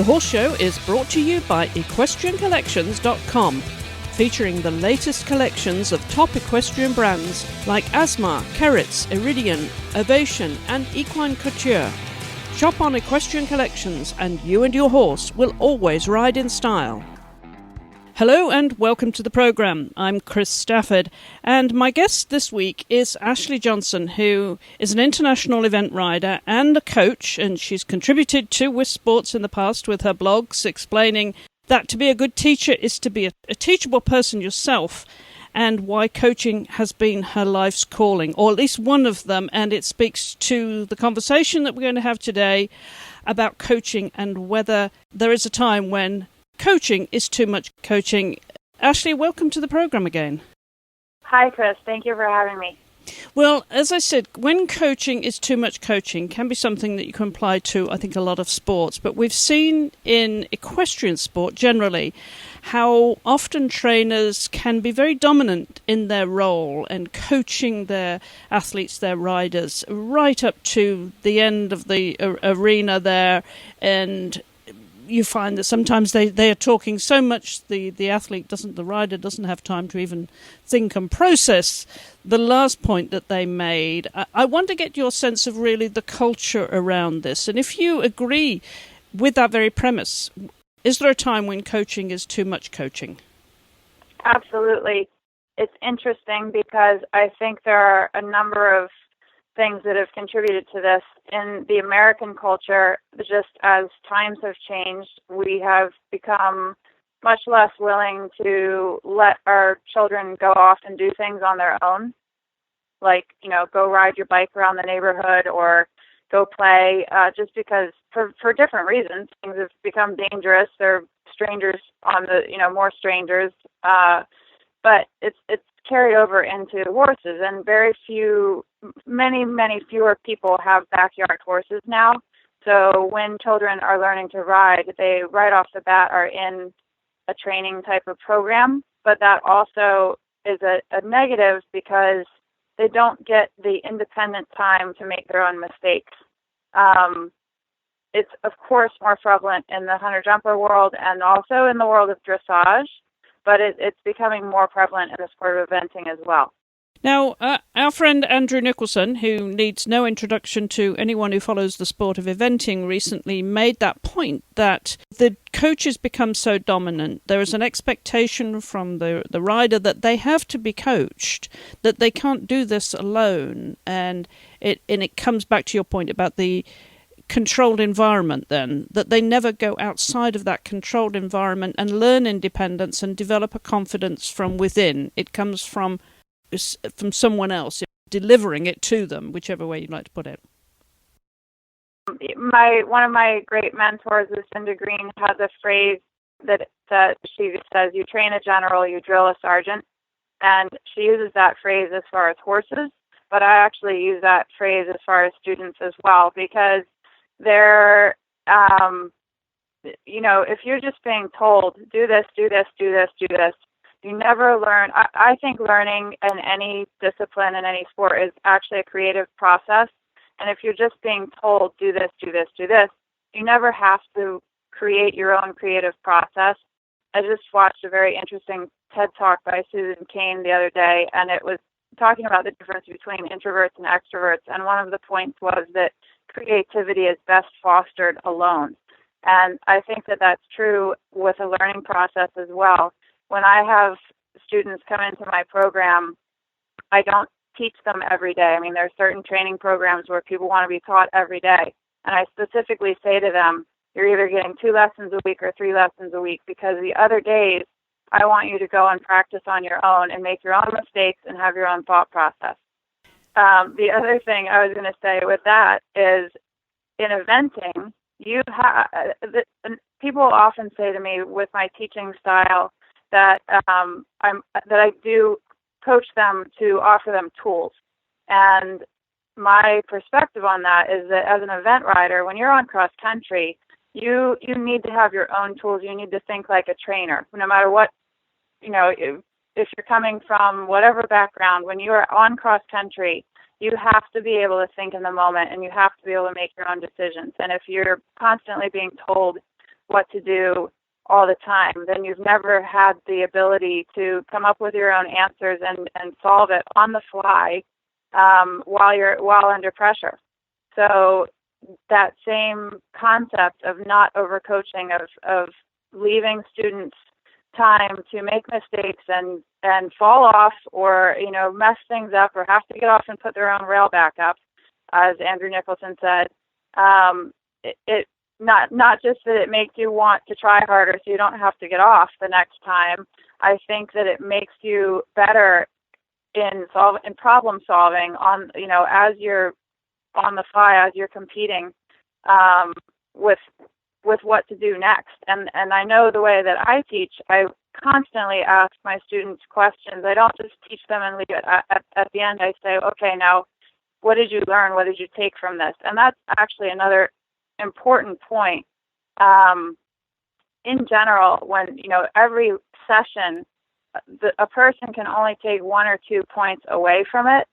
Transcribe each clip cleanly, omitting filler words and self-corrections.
Horse Show is brought to you by EquestrianCollections.com, featuring the latest collections of top equestrian brands like Asmar, Keritz, Iridian, Ovation and Equine Couture. Shop on Equestrian Collections and you and your horse will always ride in style. Hello and welcome to the programme. I'm Chris Stafford, and my guest this week is Ashley Johnson, who is an international event rider and a coach, and she's contributed to Wisp Sports in the past with her blogs explaining that to be a good teacher is to be a teachable person yourself, and why coaching has been her life's calling, or at least one of them, and it speaks to the conversation that we're going to have today about coaching and whether there is a time when coaching is too much coaching. Ashley, welcome to the program again. Hi, Chris. Thank you for having me. Well, as I said, when coaching is too much coaching can be something that you can apply to, I think, a lot of sports. But we've seen in equestrian sport generally how often trainers can be very dominant in their role and coaching their athletes, their riders, right up to the end of the arena there. And you find that sometimes they are talking so much the rider doesn't have time to even think and process the last point that they made. I want to get your sense of really the culture around this, and if you agree with that very premise, is there a time when coaching is too much coaching? Absolutely. It's interesting because I think there are a number of things that have contributed to this. In the American culture, just as times have changed, we have become much less willing to let our children go off and do things on their own, like, go ride your bike around the neighborhood or go play, just because for different reasons. Things have become dangerous. There are strangers on the, more strangers, but it's carried over into horses, and many fewer people have backyard horses now. So when children are learning to ride, they right off the bat are in a training type of program, but that also is a negative because they don't get the independent time to make their own mistakes. It's, of course, more prevalent in the hunter-jumper world and also in the world of dressage, but it's becoming more prevalent in the sport of eventing as well. Now, our friend Andrew Nicholson, who needs no introduction to anyone who follows the sport of eventing, recently made that point that the coaches become so dominant. There is an expectation from the rider that they have to be coached, that they can't do this alone. And it comes back to your point about the controlled environment then, that they never go outside of that controlled environment and learn independence and develop a confidence from within. It comes from someone else delivering it to them, whichever way you'd like to put it. One of my great mentors, Lucinda Green, has a phrase that she says, "You train a general, you drill a sergeant," and she uses that phrase as far as horses, but I actually use that phrase as far as students as well, because they're, if you're just being told, do this, do this, do this, do this, you never learn. I think learning in any discipline, in any sport, is actually a creative process. And if you're just being told, do this, do this, do this, you never have to create your own creative process. I just watched a very interesting TED Talk by Susan Cain the other day, and it was talking about the difference between introverts and extroverts. And one of the points was that creativity is best fostered alone. And I think that that's true with a learning process as well. When I have students come into my program, I don't teach them every day. I mean, there are certain training programs where people want to be taught every day. And I specifically say to them, you're either getting 2 lessons a week or 3 lessons a week, because the other days I want you to go and practice on your own and make your own mistakes and have your own thought process. The other thing I was going to say with that is, in eventing, people often say to me with my teaching style that I do coach them to offer them tools. And my perspective on that is that as an event rider, when you're on cross country, you need to have your own tools. You need to think like a trainer, no matter what, if you're coming from whatever background. When you are on cross country, you have to be able to think in the moment, and you have to be able to make your own decisions. And if you're constantly being told what to do all the time, then you've never had the ability to come up with your own answers and solve it on the fly while under pressure. So that same concept of not overcoaching, of leaving students time to make mistakes and fall off, or mess things up, or have to get off and put their own rail back up, as Andrew Nicholson said. It not just that it makes you want to try harder so you don't have to get off the next time. I think that it makes you better in problem solving on as you're on the fly, as you're competing with what to do next. And I know the way that I teach, I constantly ask my students questions. I don't just teach them and leave it. At the end, I say, okay, now what did you learn? What did you take from this? And that's actually another important point. In general, when every session, a person can only take 1 or 2 points away from it.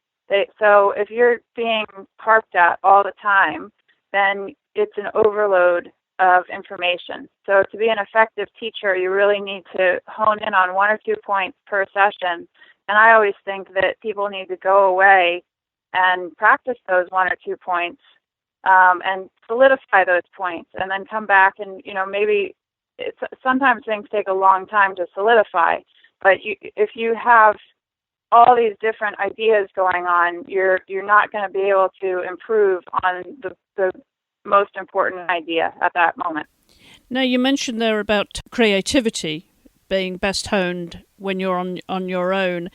So if you're being harped at all the time, then it's an overload of information. So to be an effective teacher, you really need to hone in on 1 or 2 points per session. And I always think that people need to go away and practice those 1 or 2 points and solidify those points, and then come back and, maybe sometimes things take a long time to solidify, but if you have all these different ideas going on, you're not going to be able to improve on the most important idea at that moment. Now, you mentioned there about creativity being best honed when you're on your own.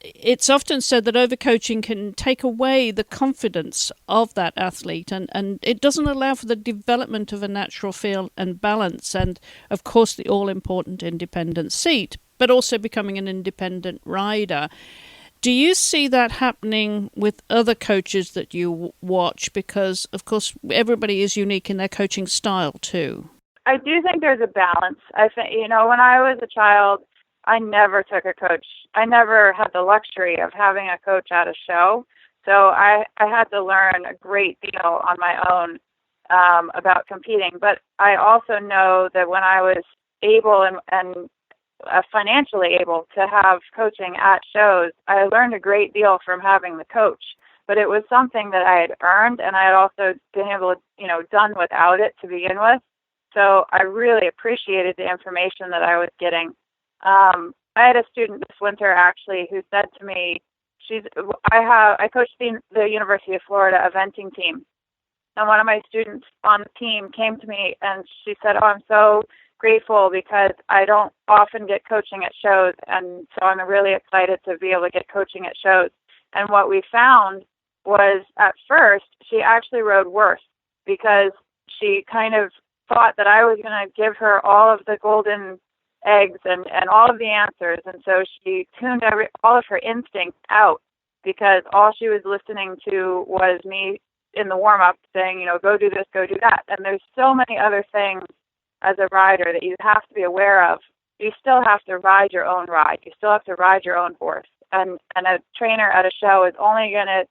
It's often said that overcoaching can take away the confidence of that athlete, and it doesn't allow for the development of a natural feel and balance, and of course the all-important independent seat, but also becoming an independent rider. Do you see that happening with other coaches that you watch? Because, of course, everybody is unique in their coaching style too. I do think there's a balance. I think, when I was a child, I never took a coach. I never had the luxury of having a coach at a show. So I had to learn a great deal on my own about competing. But I also know that when I was able and financially able to have coaching at shows, I learned a great deal from having the coach. But it was something that I had earned, and I had also been able to, done without it to begin with. So I really appreciated the information that I was getting. I had a student this winter actually who said to me, I coached the University of Florida eventing team, and one of my students on the team came to me and she said, "Oh, I'm so grateful because I don't often get coaching at shows, and so I'm really excited to be able to get coaching at shows." And what we found was, at first, she actually rode worse because she kind of thought that I was going to give her all of the golden eggs and all of the answers, and so she tuned all of her instincts out because all she was listening to was me in the warm-up saying, go do this, go do that. And there's so many other things as a rider that you have to be aware of. You still have to ride your own ride. You still have to ride your own horse. And a trainer at a show is only going to,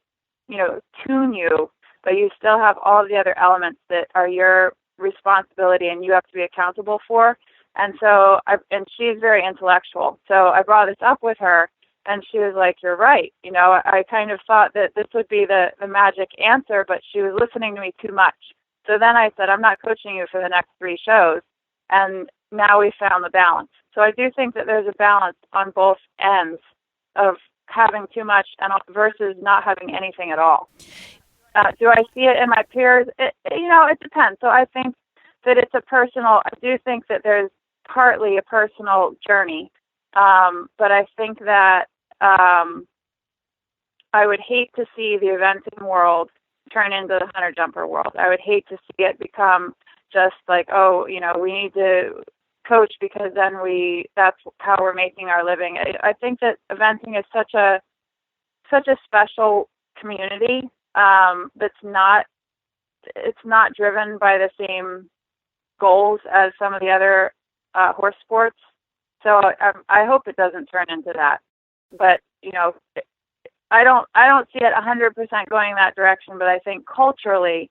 tune you, but you still have all of the other elements that are your responsibility and you have to be accountable for. And so, and she's very intellectual. So I brought this up with her, and she was like, "You're right. I kind of thought that this would be the magic answer, but she was listening to me too much." So then I said, "I'm not coaching you for the next 3 shows." And now we found the balance. So I do think that there's a balance on both ends of having too much and versus not having anything at all. Do I see it in my peers? It depends. So I think that I do think that there's partly a personal journey. But I think that I would hate to see the eventing world turn into the hunter jumper world. I would hate to see it become just like, we need to coach because then that's how we're making our living. I think that eventing is such a special community it's not driven by the same goals as some of the other horse sports. So I hope it doesn't turn into that. But I don't see it 100% going in that direction. But I think culturally,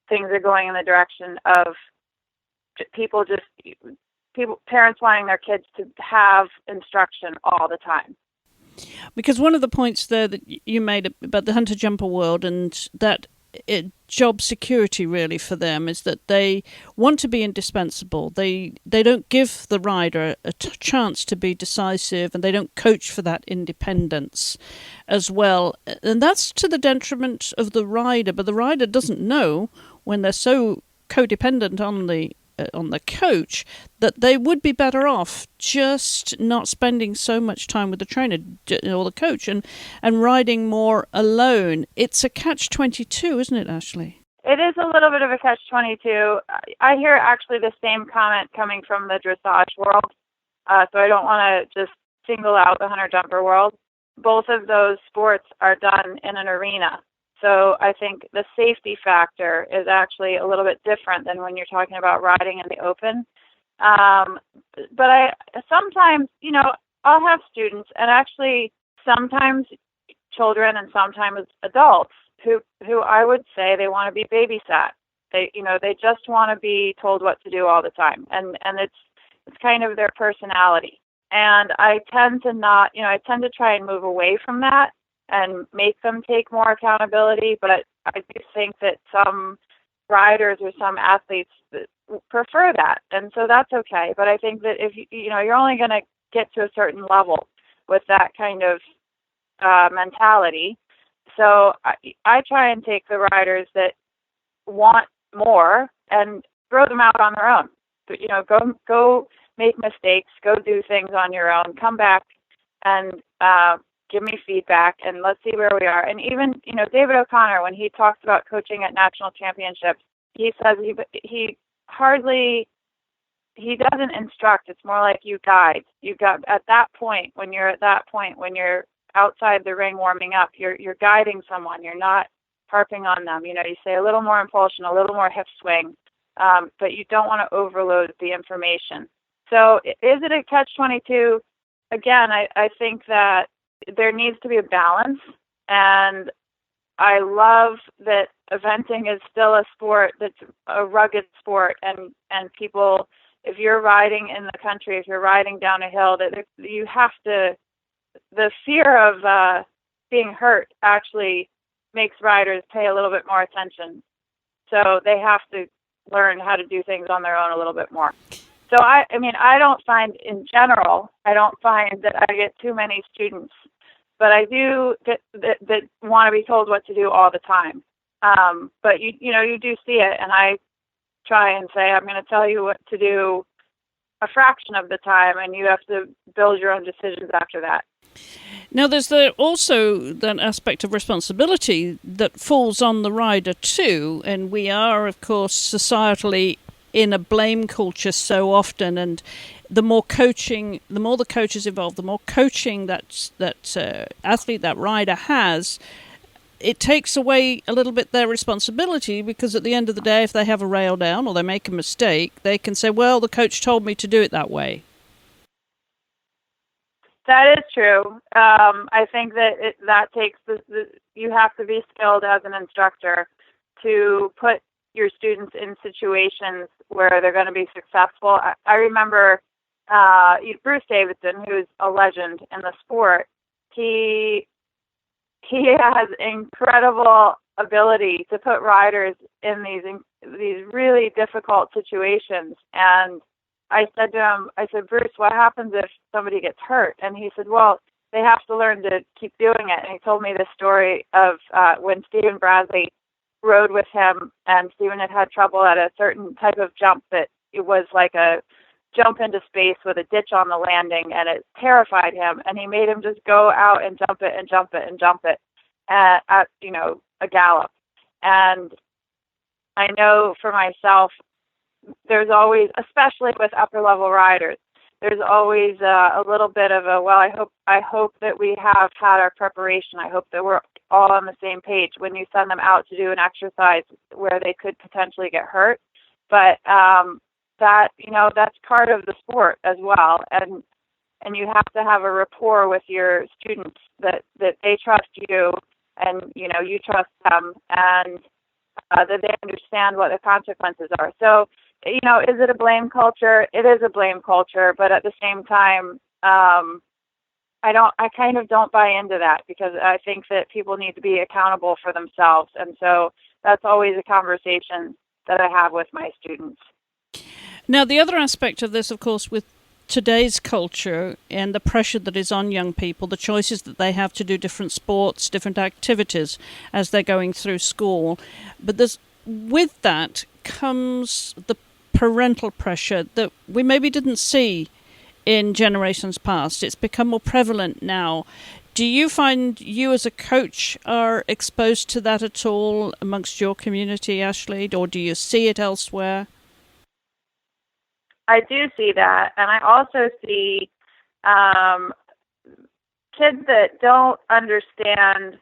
things are going in the direction of parents wanting their kids to have instruction all the time. Because one of the points there that you made about the hunter-jumper world, and that job security really for them is that they want to be indispensable. They don't give the rider a chance to be decisive, and they don't coach for that independence as well. And that's to the detriment of the rider. But the rider doesn't know, when they're so codependent on the coach, that they would be better off just not spending so much time with the trainer or the coach and riding more alone. It's a catch-22, isn't it, Ashley? It is a little bit of a catch-22. I hear actually the same comment coming from the dressage world, so I don't want to just single out the hunter-jumper world. Both of those sports are done in an arena. So I think the safety factor is actually a little bit different than when you're talking about riding in the open. But I sometimes, I'll have students, and actually sometimes children and sometimes adults who I would say they want to be babysat. They just want to be told what to do all the time, and it's kind of their personality. And I tend to try and move away from that and make them take more accountability. But I do think that some riders or some athletes prefer that, and so that's okay. But I think that if you're only going to get to a certain level with that kind of mentality. So I try and take the riders that want more and throw them out on their own. But, go make mistakes, go do things on your own, come back and give me feedback, and let's see where we are. And even, David O'Connor, when he talks about coaching at national championships, he says he doesn't instruct. It's more like you guide. When you're outside the ring warming up, you're guiding someone. You're not harping on them. You say a little more impulsion, a little more hip swing, but you don't want to overload the information. So is it a catch-22? Again, I think that there needs to be a balance, and I love that eventing is still a sport that's a rugged sport, and people, if you're riding in the country, if you're riding down a hill, that you have to, the fear of being hurt actually makes riders pay a little bit more attention. So they have to learn how to do things on their own a little bit more. So I don't find, in general, that I get too many students, but I do that want to be told what to do all the time. But you do see it, and I try and say, I'm going to tell you what to do a fraction of the time, and you have to build your own decisions after that. Now, there's also that aspect of responsibility that falls on the rider too, and we are, of course, societally in a blame culture so often, and the more the coach is involved, the more coaching that athlete, that rider has, it takes away a little bit their responsibility, because at the end of the day, if they have a rail down or they make a mistake, they can say, well, the coach told me to do it that way. That is true. I think that takes you have to be skilled as an instructor to put your students in situations where they're going to be successful. I remember Bruce Davidson, who's a legend in the sport. He has incredible ability to put riders in these really difficult situations. And I said to him, Bruce, what happens if somebody gets hurt? And he said, well, they have to learn to keep doing it. And he told me the story of when Stephen Bradley rode with him, and Stephen had trouble at a certain type of jump that it was like a jump into space with a ditch on the landing, and it terrified him. And he made him just go out and jump it and jump it and jump it at a gallop. And I know for myself, there's always, especially with upper level riders, there's always a little bit of I hope that we have had our preparation. I hope that we're all on the same page when you send them out to do an exercise where they could potentially get hurt. But that's part of the sport as well, and you have to have a rapport with your students that they trust you, and you trust them, and that they understand what the consequences are. So is it a blame culture? It is a blame culture, but at the same time, I kind of don't buy into that, because I think that people need to be accountable for themselves. And so that's always a conversation that I have with my students. Now, the other aspect of this, of course, with today's culture and the pressure that is on young people, the choices that they have to do different sports, different activities as they're going through school. But with that comes the parental pressure that we maybe didn't see in generations past. It's become more prevalent now. Do you find you as a coach are exposed to that at all amongst your community, Ashley, or do you see it elsewhere? I do see that, and I also see kids that don't understand.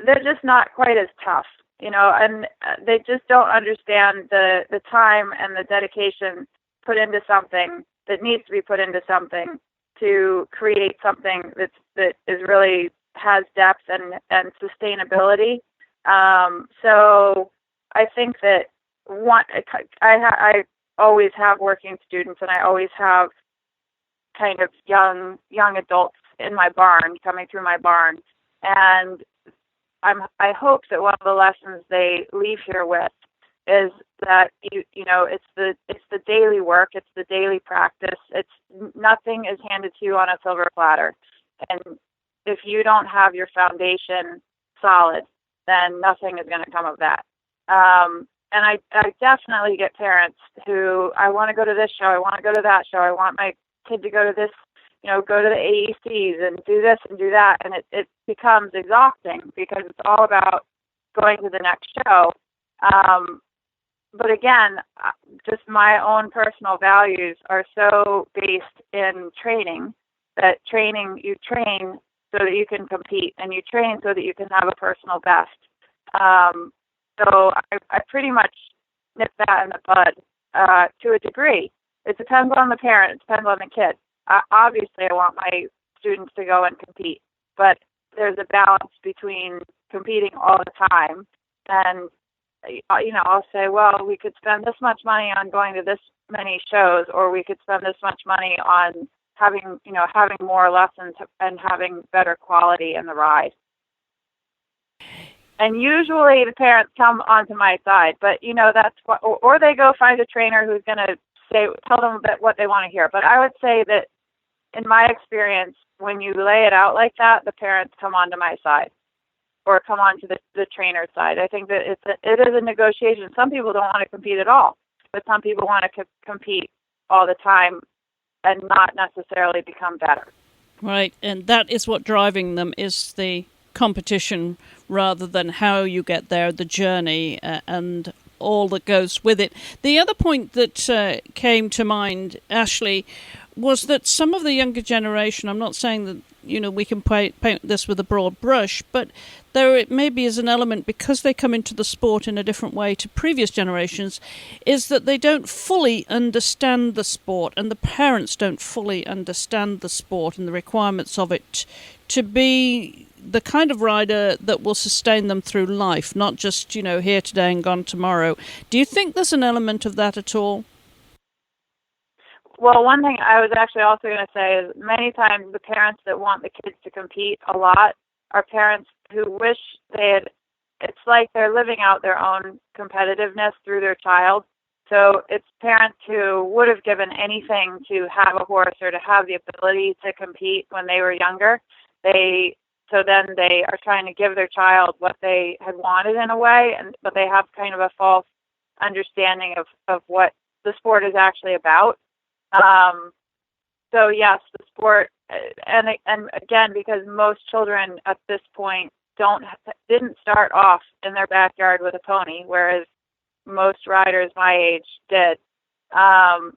They're just not quite as tough, and they just don't understand the time and the dedication put into something that needs to be put into something to create something that is really has depth and sustainability. So I think that I always have working students, and I always have kind of young adults in my barn, coming through my barn, and I hope that one of the lessons they leave here with is that it's the daily work, it's the daily practice. It's nothing is handed to you on a silver platter, and if you don't have your foundation solid, then nothing is going to come of that. And I definitely get parents who, I want to go to this show, I want to go to that show, I want my kid to go to this, go to the AECs and do this and do that. And it becomes exhausting, because it's all about going to the next show. But again, just my own personal values are so based in training, that you train so that you can compete, and you train so that you can have a personal best. So I pretty much nip that in the bud to a degree. It depends on the parent. It depends on the kid. Obviously, I want my students to go and compete, but there's a balance between competing all the time and, I'll say, well, we could spend this much money on going to this many shows, or we could spend this much money on having more lessons and having better quality in the ride. And usually the parents come onto my side, but that's what, or they go find a trainer who's going to tell them what they want to hear. But I would say that in my experience, when you lay it out like that, the parents come onto my side, or come onto the trainer's side. I think that it is a negotiation. Some people don't want to compete at all, but some people want to compete all the time and not necessarily become better. Right, and that is what driving them is, the competition, rather than how you get there, the journey and all that goes with it. The other point that came to mind, Ashley, was that some of the younger generation, I'm not saying that we can paint this with a broad brush, but there maybe is an element, because they come into the sport in a different way to previous generations, is that they don't fully understand the sport, and the parents don't fully understand the sport and the requirements of it to be the kind of rider that will sustain them through life, not just, here today and gone tomorrow. Do you think there's an element of that at all? Well, one thing I was actually also going to say is, many times the parents that want the kids to compete a lot are parents who wish it's like they're living out their own competitiveness through their child. So it's parents who would have given anything to have a horse or to have the ability to compete when they were younger. So then they are trying to give their child what they had wanted in a way, but they have kind of a false understanding of what the sport is actually about. So yes, the sport, and again, because most children at this point didn't start off in their backyard with a pony, whereas most riders my age did, and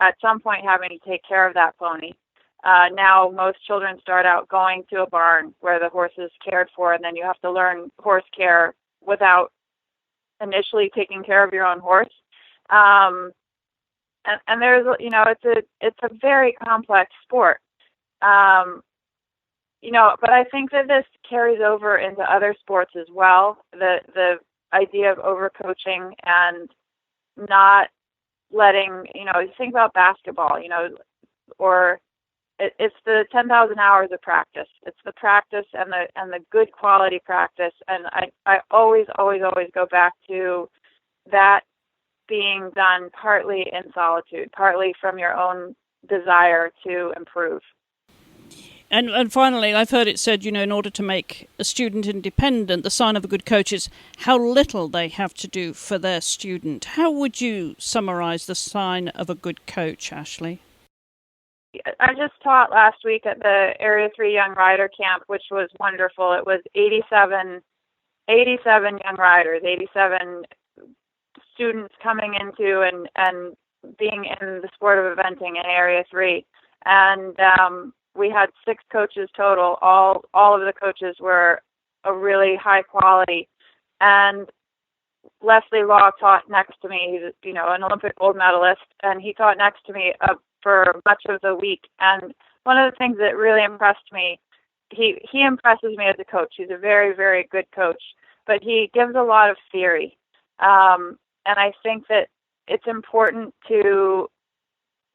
at some point having to take care of that pony. Now most children start out going to a barn where the horse is cared for, and then you have to learn horse care without initially taking care of your own horse. And there's, it's a very complex sport. But I think that this carries over into other sports as well. The idea of overcoaching and not letting, you think about basketball, or it's the 10,000 hours of practice. It's the practice and the good quality practice. And I always go back to that being done partly in solitude, partly from your own desire to improve. And finally, I've heard it said, in order to make a student independent, the sign of a good coach is how little they have to do for their student. How would you summarize the sign of a good coach, Ashley? I just taught last week at the Area 3 Young Rider Camp, which was wonderful. It was 87 young riders, 87 students coming into and being in the sport of eventing in Area 3. And we had 6 coaches total. All of the coaches were a really high quality. And Leslie Law taught next to me. He's an Olympic gold medalist, and he taught next to me for much of the week. And one of the things that really impressed me, he impresses me as a coach. He's a very, very good coach, but he gives a lot of theory. And I think that it's important to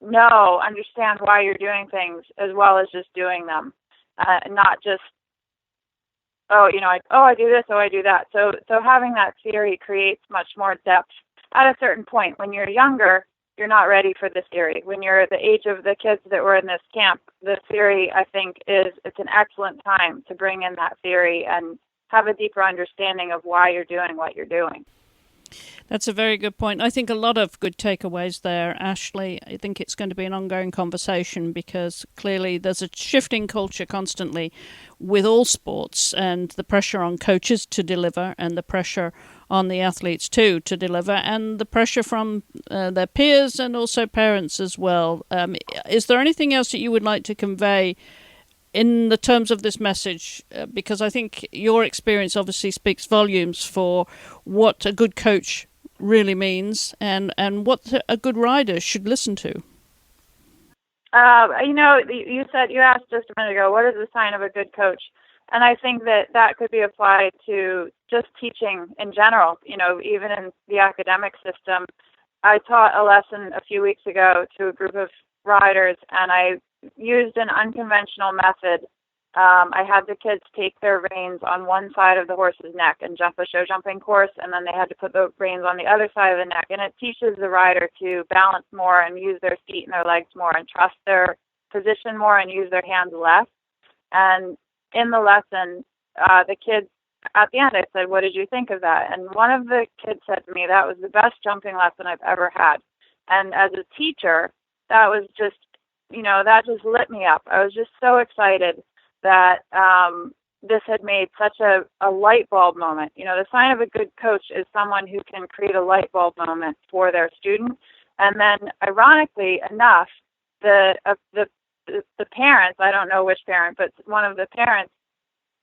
understand why you're doing things as well as just doing them, not just, I do this, I do that. So having that theory creates much more depth. At a certain point, when you're younger, you're not ready for the theory. When you're the age of the kids that were in this camp, the theory, I think, it's an excellent time to bring in that theory and have a deeper understanding of why you're doing what you're doing. That's a very good point. I think a lot of good takeaways there, Ashley. I think it's going to be an ongoing conversation because clearly there's a shifting culture constantly with all sports, and the pressure on coaches to deliver and the pressure on the athletes too to deliver, and the pressure from their peers and also parents as well. Is there anything else that you would like to convey in the terms of this message? Because I think your experience obviously speaks volumes for what a good coach really means and what a good rider should listen to. You asked just a minute ago, what is the sign of a good coach? And I think that could be applied to just teaching in general, even in the academic system. I taught a lesson a few weeks ago to a group of riders, and I used an unconventional method. I had the kids take their reins on one side of the horse's neck and jump a show jumping course, and then they had to put the reins on the other side of the neck. And it teaches the rider to balance more and use their feet and their legs more and trust their position more and use their hands less. And in the lesson, the kids, at the end, I said, "What did you think of that?" And one of the kids said to me, "That was the best jumping lesson I've ever had." And as a teacher, that was just, that just lit me up. I was just so excited that this had made such a light bulb moment. The sign of a good coach is someone who can create a light bulb moment for their student. And then, ironically enough, the parents, I don't know which parent, but one of the parents,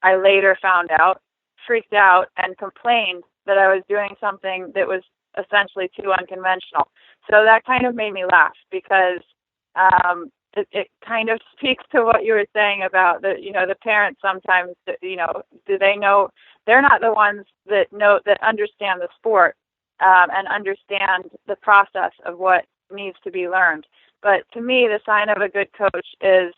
I later found out, freaked out and complained that I was doing something that was essentially too unconventional. So that kind of made me laugh because it kind of speaks to what you were saying about the parents sometimes, do they know? They're not the ones that understand the sport and understand the process of what needs to be learned. But to me, the sign of a good coach is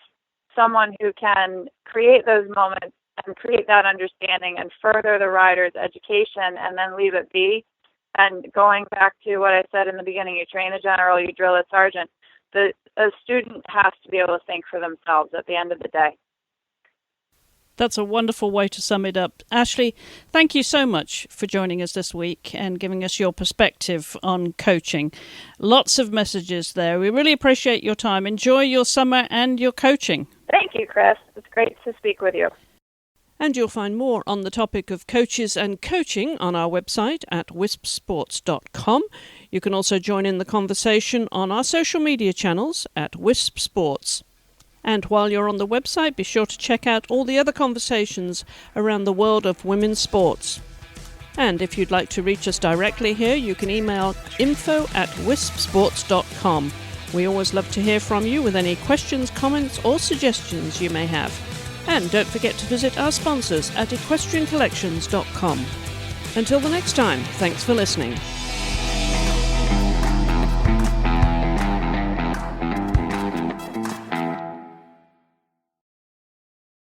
someone who can create those moments and create that understanding and further the rider's education and then leave it be. And going back to what I said in the beginning, you train a general, you drill a sergeant. A student has to be able to think for themselves at the end of the day. That's a wonderful way to sum it up. Ashley, thank you so much for joining us this week and giving us your perspective on coaching. Lots of messages there. We really appreciate your time. Enjoy your summer and your coaching. Thank you, Chris. It's great to speak with you. And you'll find more on the topic of coaches and coaching on our website at wispsports.com. You can also join in the conversation on our social media channels at Wisp Sports. And while you're on the website, be sure to check out all the other conversations around the world of women's sports. And if you'd like to reach us directly here, you can email info@wispsports.com. We always love to hear from you with any questions, comments, or suggestions you may have. And don't forget to visit our sponsors at equestriancollections.com. Until the next time, thanks for listening.